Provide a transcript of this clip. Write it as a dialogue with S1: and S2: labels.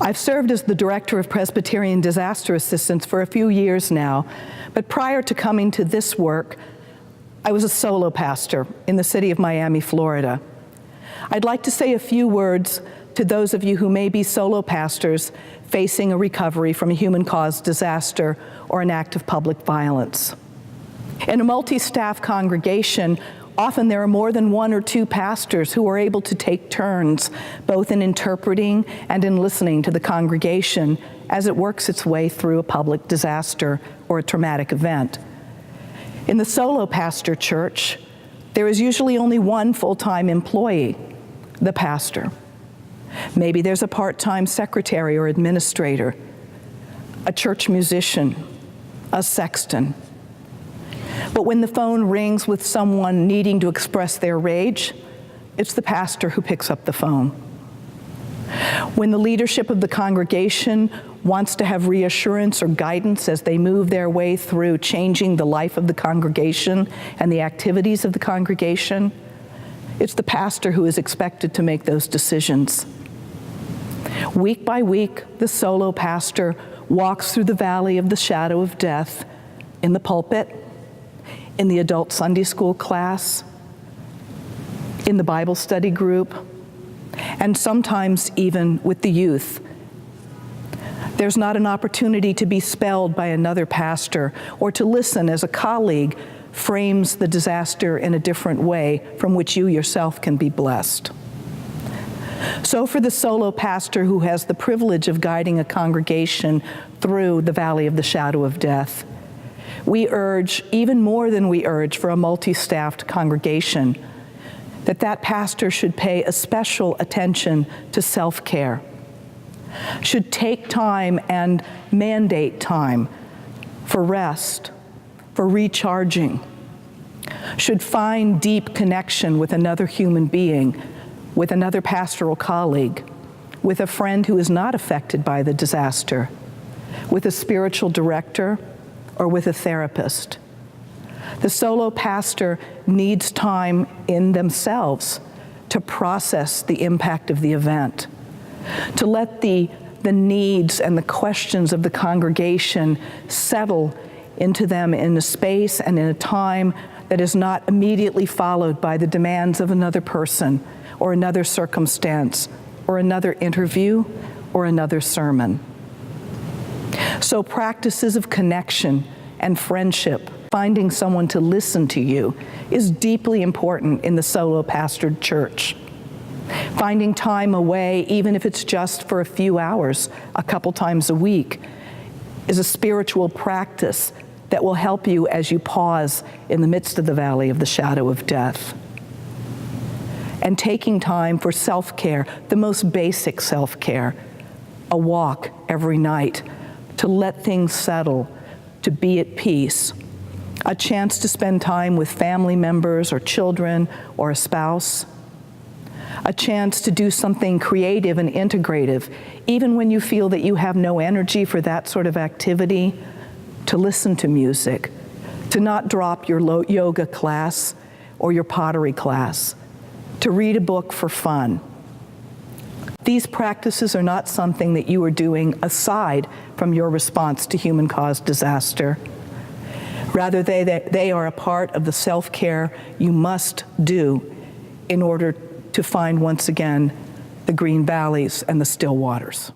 S1: I've served as the Director of Presbyterian Disaster Assistance for a few years now, but prior to coming to this work, I was a solo pastor in the city of Miami, Florida. I'd like to say a few words to those of you who may be solo pastors facing a recovery from a human-caused disaster or an act of public violence. In a multi-staff congregation, often there are more than one or two pastors who are able to take turns, both in interpreting and in listening to the congregation as it works its way through a public disaster or a traumatic event. In the solo pastor church, there is usually only one full-time employee, the pastor. Maybe there's a part-time secretary or administrator, a church musician, a sexton. But when the phone rings with someone needing to express their rage, it's the pastor who picks up the phone. When the leadership of the congregation wants to have reassurance or guidance as they move their way through changing the life of the congregation and the activities of the congregation, it's the pastor who is expected to make those decisions. Week by week, the solo pastor walks through the valley of the shadow of death in the pulpit, in the adult Sunday school class, in the Bible study group, and sometimes even with the youth. There's not an opportunity to be spelled by another pastor or to listen as a colleague frames the disaster in a different way from which you yourself can be blessed. So for the solo pastor who has the privilege of guiding a congregation through the valley of the shadow of death, we urge, even more than we urge for a multi-staffed congregation, that pastor should pay a special attention to self-care, should take time and mandate time for rest, for recharging, should find deep connection with another human being, with another pastoral colleague, with a friend who is not affected by the disaster, with a spiritual director, or with a therapist. The solo pastor needs time in themselves to process the impact of the event, to let the needs and the questions of the congregation settle into them in a space and in a time that is not immediately followed by the demands of another person or another circumstance or another interview or another sermon. So practices of connection and friendship, finding someone to listen to you, is deeply important in the solo pastored church. Finding time away, even if it's just for a few hours, a couple times a week, is a spiritual practice that will help you as you pause in the midst of the valley of the shadow of death. And taking time for self-care, the most basic self-care, a walk every night, to let things settle, to be at peace, a chance to spend time with family members or children or a spouse, a chance to do something creative and integrative, even when you feel that you have no energy for that sort of activity, to listen to music, to not drop your yoga class or your pottery class, to read a book for fun. These practices are not something that you are doing aside from your response to human-caused disaster. Rather, they are a part of the self-care you must do in order to find once again the green valleys and the still waters.